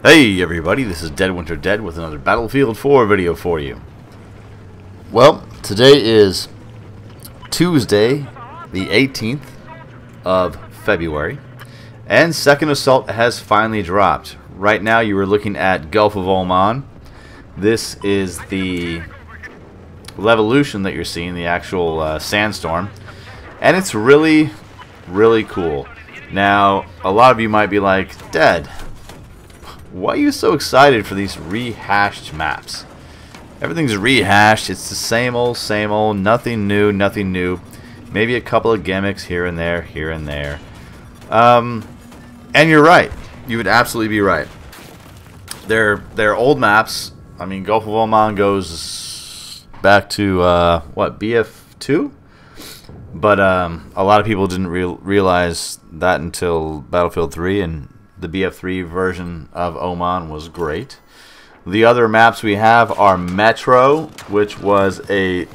Hey everybody, this is Dead Winter Dead with another Battlefield 4 video for you. Well, today is Tuesday, the 18th of February, and Second Assault has finally dropped. Right now you are looking at Gulf of Oman. This is the Levolution that you're seeing, the actual sandstorm, and it's really cool. Now, a lot of you might be like, Dad, why are you so excited for these rehashed maps? Everything's rehashed. It's the same old, nothing new. Maybe a couple of gimmicks here and there, And you're right. You would absolutely be right. They're old maps. I mean, Gulf of Oman goes back to, what, BF2? But a lot of people didn't realize that until Battlefield 3, and the BF3 version of Oman was great. The other maps we have are Metro, which was a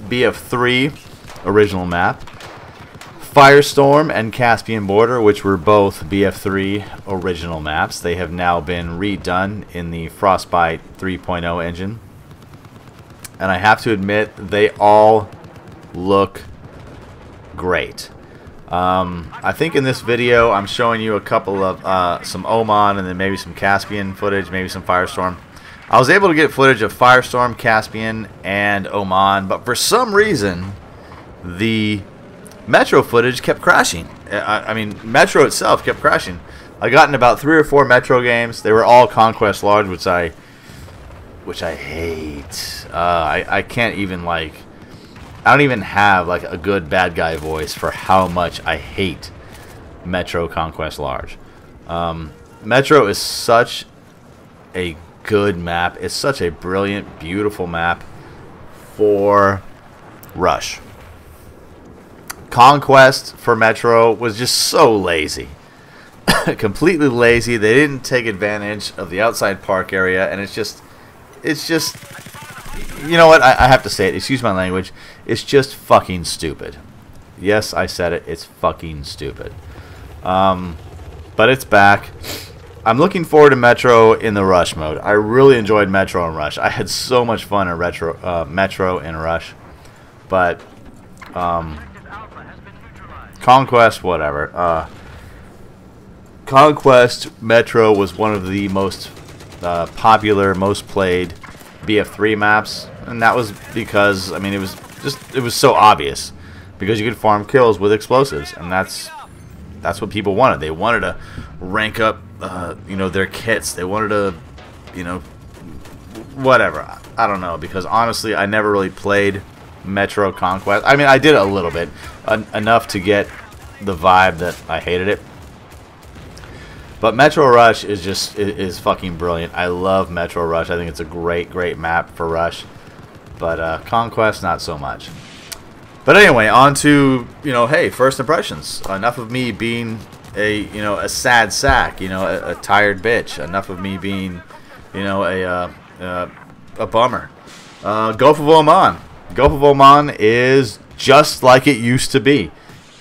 BF3 original map. Firestorm and Caspian Border, which were both BF3 original maps. They have now been redone in the Frostbite 3.0 engine. And I have to admit, they all look great. I think in this video I'm showing you a couple of some Oman and then maybe some Caspian footage, maybe some Firestorm. I was able to get footage of Firestorm, Caspian, and Oman, but for some reason the Metro footage kept crashing. I mean, Metro itself kept crashing. I got in about 3 or 4 Metro games. They were all Conquest Large, which I hate. I can't even, like, I don't even have like a good bad guy voice for how much I hate Metro Conquest Large. Metro is such a good map. It's such a brilliant, beautiful map for Rush. Conquest for Metro was just so lazy. Completely lazy. They didn't take advantage of the outside park area, and it's just you know what, I have to say it, excuse my language, it's just fucking stupid. Yes, I said it, it's fucking stupid. But it's back. I'm looking forward to Metro in the Rush mode. I really enjoyed Metro and Rush. I had so much fun in Metro and Rush. But, Conquest, whatever. Conquest Metro was one of the most popular, most played BF3 maps, and that was because, I mean, it was so obvious, because you could farm kills with explosives, and that's what people wanted. They wanted to rank up you know, their kits. They wanted to, you know, whatever. I don't know, because honestly I never really played Metro Conquest. I mean, I did a little bit, enough to get the vibe that I hated it. But Metro Rush is fucking brilliant. I love Metro Rush. I think it's a great map for Rush. But Conquest, not so much. But anyway, on to, you know, hey, first impressions. Enough of me being a sad sack, you know, a tired bitch. Enough of me being, you know, a bummer. Gulf of Oman. Gulf of Oman is just like it used to be.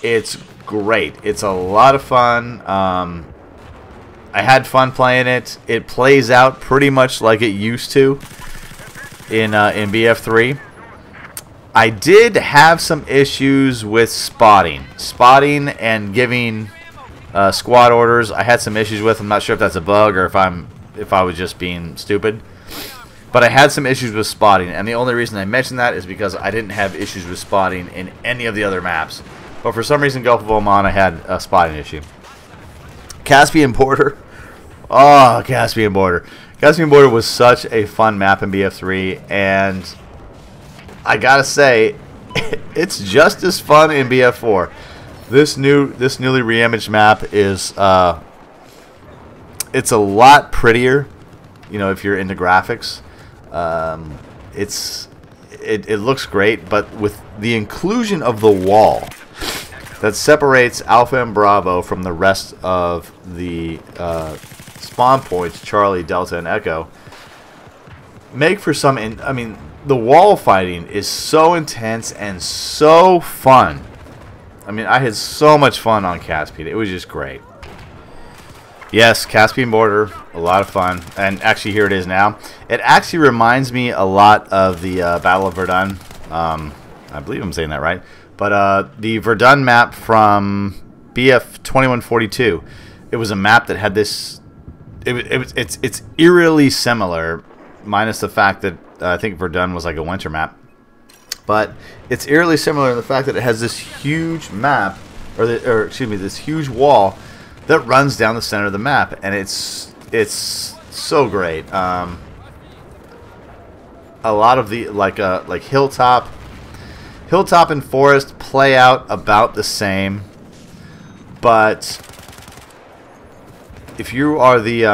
It's great. It's a lot of fun. I had fun playing it. It plays out pretty much like it used to in BF3. I did have some issues with spotting and giving squad orders. I had some issues with. I'm not sure if that's a bug or if I was just being stupid. But I had some issues with spotting, and the only reason I mentioned that is because I didn't have issues with spotting in any of the other maps. But for some reason, Gulf of Oman, I had a spotting issue. Caspian Border. Oh, Caspian Border. Caspian Border was such a fun map in BF3, and I gotta say, it's just as fun in BF4. This newly reimaged map is it's a lot prettier, you know, if you're into graphics. It looks great, but with the inclusion of the wall that separates Alpha and Bravo from the rest of the spawn points, Charlie, Delta, and Echo, make for some, I mean, the wall fighting is so intense and so fun. I mean, I had so much fun on Caspian. It was just great. Yes, Caspian Border A lot of fun. And actually, here it is now. It actually reminds me a lot of the Battle of Verdun. I believe I'm saying that right. But the Verdun map from BF 2142. It was a map that had this. It's eerily similar, minus the fact that I think Verdun was like a winter map. But it's eerily similar in the fact that it has this huge map, or excuse me, this huge wall that runs down the center of the map, and it's so great. A lot of the like hilltop and forest play out about the same, but if you are the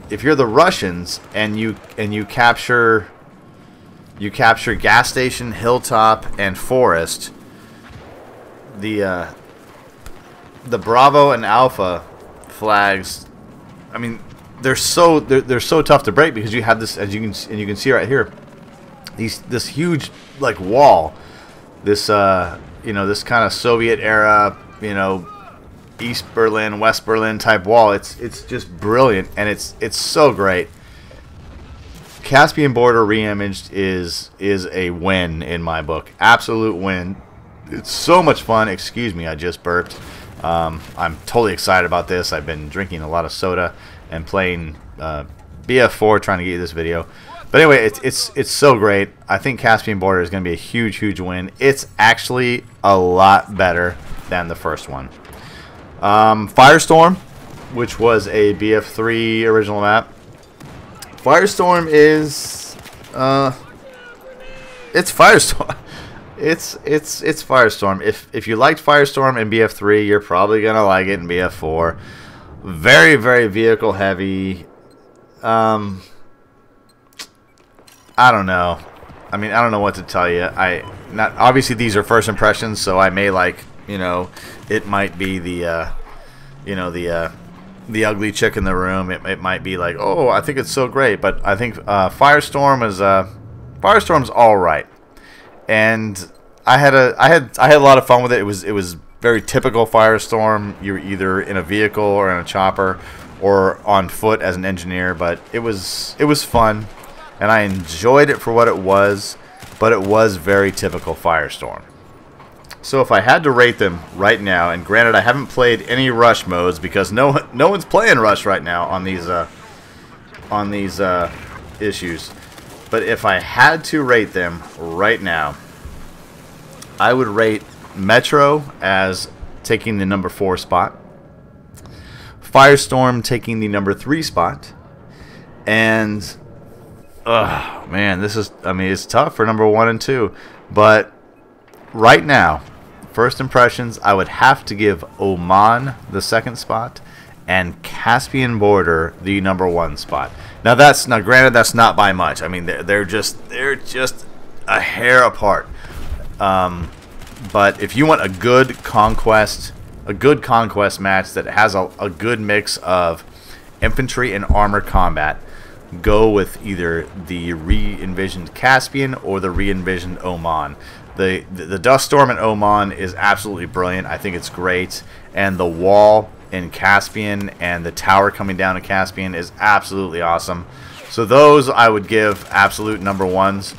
if you're the Russians and you capture gas station, hilltop, and forest, the Bravo and Alpha flags, I mean, they're so tough to break because you have this, as you can see right here, this huge like wall, this this kind of Soviet era, East Berlin, West Berlin type wall. It's just brilliant, and it's so great. Caspian Border Reimaged is a win in my book. Absolute win. It's so much fun. Excuse me, I just burped. I'm totally excited about this. I've been drinking a lot of soda and playing BF4 trying to get you this video. But anyway, it's so great. I think Caspian Border is going to be a huge win. It's actually a lot better than the first one. Firestorm, which was a BF3 original map. Firestorm is it's Firestorm. It's Firestorm. If you liked Firestorm in BF3, you're probably gonna like it in BF4. Very vehicle heavy. I don't know. I mean, I don't know what to tell you. Obviously these are first impressions, so I may it might be the the ugly chick in the room. It might be like, oh, I think it's so great, but I think Firestorm's all right. And I had a lot of fun with it. It was very typical Firestorm. You're either in a vehicle or in a chopper or on foot as an engineer, but it was fun, and I enjoyed it for what it was. But it was very typical Firestorm. So if I had to rate them right now, and granted I haven't played any Rush modes because no one's playing Rush right now on these issues, but if I had to rate them right now, I would rate Metro as taking the number 4 spot, Firestorm taking the number 3 spot, and man, it's tough for number 1 and 2, but right now, first impressions, I would have to give Oman the 2nd spot and Caspian Border the number 1 spot. Now granted, that's not by much. I mean, they're just a hair apart. But if you want a good conquest match that has a good mix of infantry and armored combat, go with either the re-envisioned Caspian or the re-envisioned Oman. The Dust Storm in Oman is absolutely brilliant. I think it's great. And the wall in Caspian and the tower coming down to Caspian is absolutely awesome. So those I would give absolute number 1s.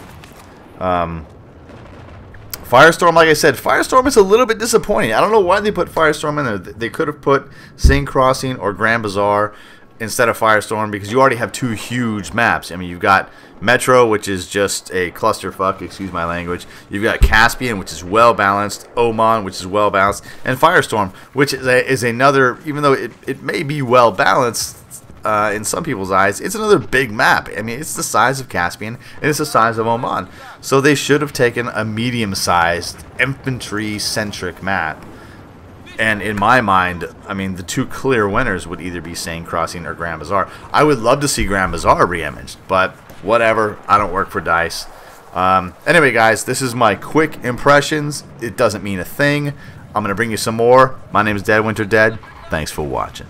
Firestorm, like I said, Firestorm is a little bit disappointing. I don't know why they put Firestorm in there. They could have put Seine Crossing or Grand Bazaar instead of Firestorm, because you already have 2 huge maps. I mean, you've got Metro, which is just a clusterfuck, excuse my language. You've got Caspian, which is well balanced, Oman, which is well balanced, and Firestorm, which is another, even though it may be well balanced in some people's eyes, it's another big map. I mean, it's the size of Caspian, and it's the size of Oman. So they should have taken a medium-sized, infantry-centric map. And in my mind, I mean, the 2 clear winners would either be Seine Crossing or Grand Bazaar. I would love to see Grand Bazaar re-imaged, but whatever. I don't work for DICE. Anyway, guys, this is my quick impressions. It doesn't mean a thing. I'm going to bring you some more. My name is Dead Winter Dead. Thanks for watching.